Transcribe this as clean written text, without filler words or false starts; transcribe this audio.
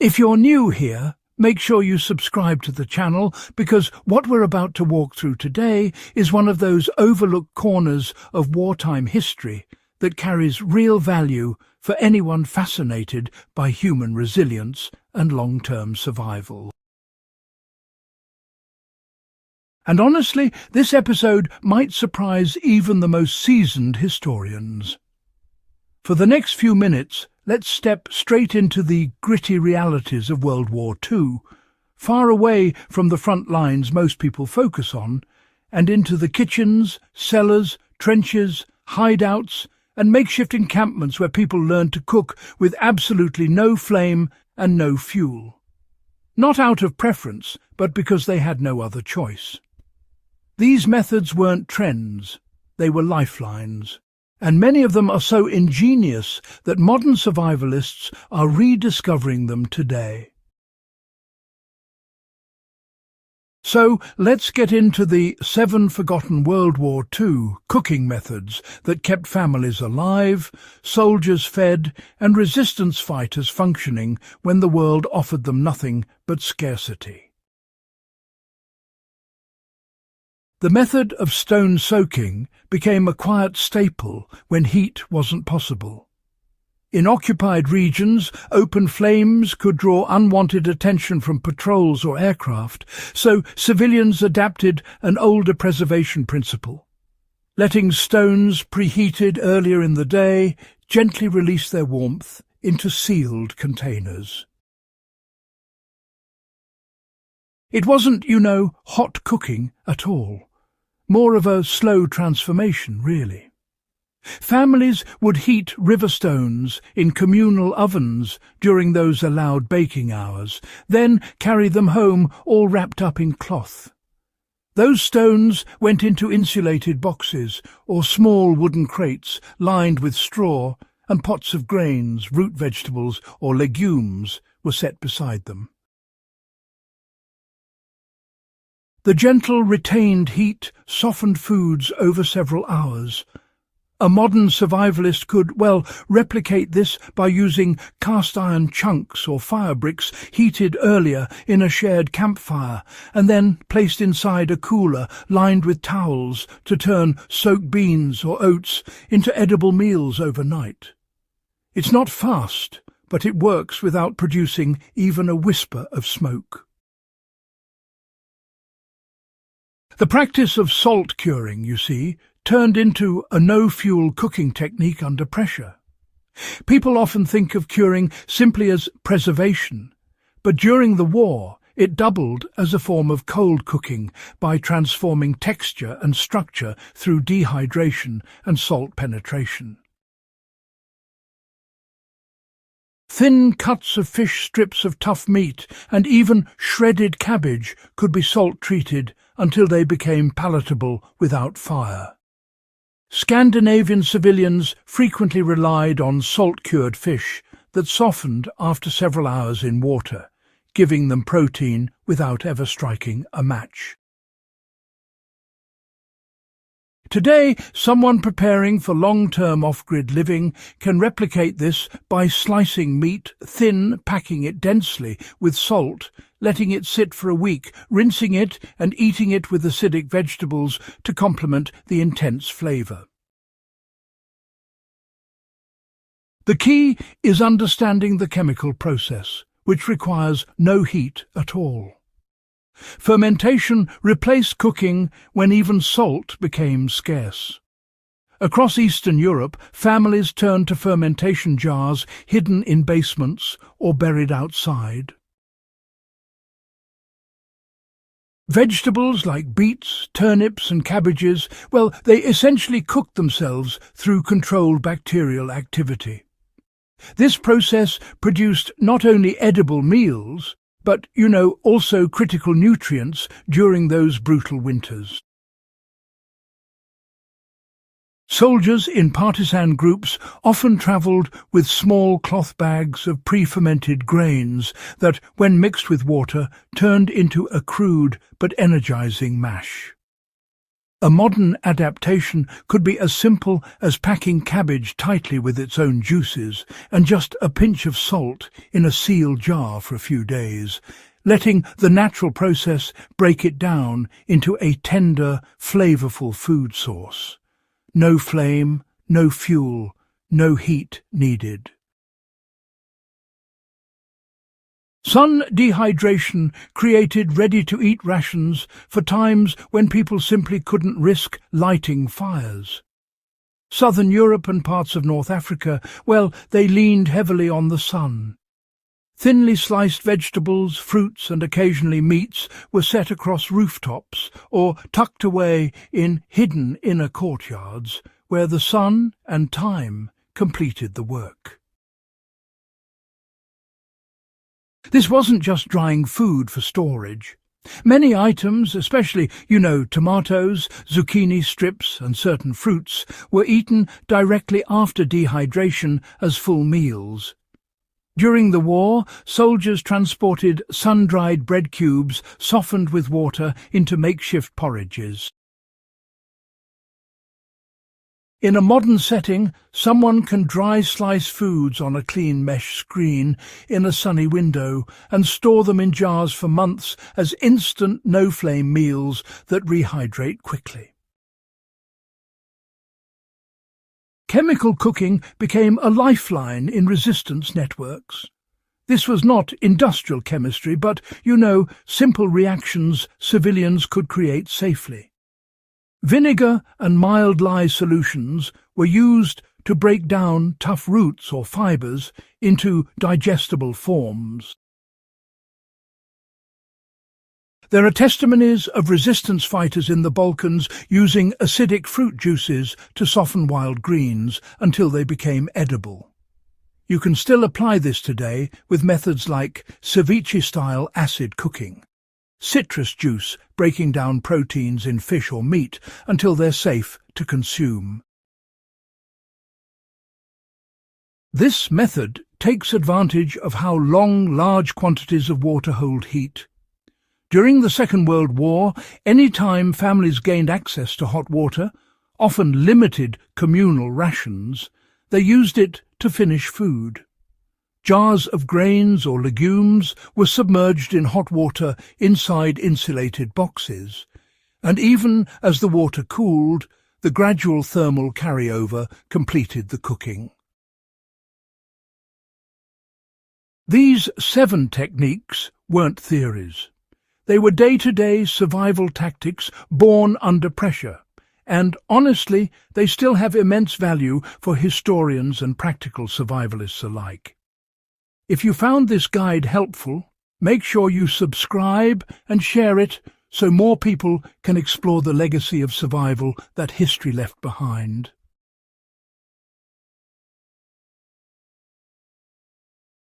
If you're new here, make sure you subscribe to the channel because what we're about to walk through today is one of those overlooked corners of wartime history that carries real value for anyone fascinated by human resilience and long-term survival. And honestly, this episode might surprise even the most seasoned historians. For the next few minutes, let's step straight into the gritty realities of World War II, far away from the front lines most people focus on, and into the kitchens, cellars, trenches, hideouts, and makeshift encampments where people learned to cook with absolutely no flame and no fuel. Not out of preference, but because they had no other choice. These methods weren't trends, they were lifelines. And many of them are so ingenious that modern survivalists are rediscovering them today. So let's get into the 7 forgotten World War II cooking methods that kept families alive, soldiers fed, and resistance fighters functioning when the world offered them nothing but scarcity. The method of stone soaking became a quiet staple when heat wasn't possible. In occupied regions, open flames could draw unwanted attention from patrols or aircraft, so civilians adapted an older preservation principle. Letting stones preheated earlier in the day gently release their warmth into sealed containers. It wasn't, hot cooking at all. More of a slow transformation, really. Families would heat river stones in communal ovens during those allowed baking hours, then carry them home all wrapped up in cloth. Those stones went into insulated boxes or small wooden crates lined with straw, and pots of grains, root vegetables or legumes were set beside them. The gentle retained heat softened foods over several hours. A modern survivalist could, replicate this by using cast-iron chunks or fire bricks heated earlier in a shared campfire and then placed inside a cooler lined with towels to turn soaked beans or oats into edible meals overnight. It's not fast, but it works without producing even a whisper of smoke. The practice of salt curing, turned into a no-fuel cooking technique under pressure. People often think of curing simply as preservation, but during the war it doubled as a form of cold cooking by transforming texture and structure through dehydration and salt penetration. Thin cuts of fish, strips of tough meat, and even shredded cabbage could be salt-treated until they became palatable without fire. Scandinavian civilians frequently relied on salt-cured fish that softened after several hours in water, giving them protein without ever striking a match. Today, someone preparing for long-term off-grid living can replicate this by slicing meat thin, packing it densely with salt, letting it sit for a week, rinsing it and eating it with acidic vegetables to complement the intense flavour. The key is understanding the chemical process, which requires no heat at all. Fermentation replaced cooking when even salt became scarce. Across Eastern Europe, families turned to fermentation jars hidden in basements or buried outside. Vegetables like beets, turnips and cabbages, they essentially cooked themselves through controlled bacterial activity. This process produced not only edible meals, but, also critical nutrients during those brutal winters. Soldiers in partisan groups often travelled with small cloth bags of pre-fermented grains that, when mixed with water, turned into a crude but energizing mash. A modern adaptation could be as simple as packing cabbage tightly with its own juices and just a pinch of salt in a sealed jar for a few days, letting the natural process break it down into a tender, flavorful food source. No flame, no fuel, no heat needed. Sun dehydration created ready-to-eat rations for times when people simply couldn't risk lighting fires. Southern Europe and parts of North Africa, well, they leaned heavily on the sun. Thinly sliced vegetables, fruits and occasionally meats were set across rooftops or tucked away in hidden inner courtyards where the sun and time completed the work. This wasn't just drying food for storage. Many items, especially, tomatoes, zucchini strips and certain fruits, were eaten directly after dehydration as full meals. During the war, soldiers transported sun-dried bread cubes softened with water into makeshift porridges. In a modern setting, someone can dry slice foods on a clean mesh screen in a sunny window and store them in jars for months as instant no-flame meals that rehydrate quickly. Chemical cooking became a lifeline in resistance networks. This was not industrial chemistry, but, simple reactions civilians could create safely. Vinegar and mild lye solutions were used to break down tough roots or fibres into digestible forms. There are testimonies of resistance fighters in the Balkans using acidic fruit juices to soften wild greens until they became edible. You can still apply this today with methods like ceviche-style acid cooking. Citrus juice breaking down proteins in fish or meat until they're safe to consume. This method takes advantage of how long large quantities of water hold heat. During the Second World War, any time families gained access to hot water, often limited communal rations, they used it to finish food. Jars of grains or legumes were submerged in hot water inside insulated boxes, and even as the water cooled, the gradual thermal carryover completed the cooking. These 7 techniques weren't theories. They were day-to-day survival tactics born under pressure, and honestly, they still have immense value for historians and practical survivalists alike. If you found this guide helpful, make sure you subscribe and share it so more people can explore the legacy of survival that history left behind.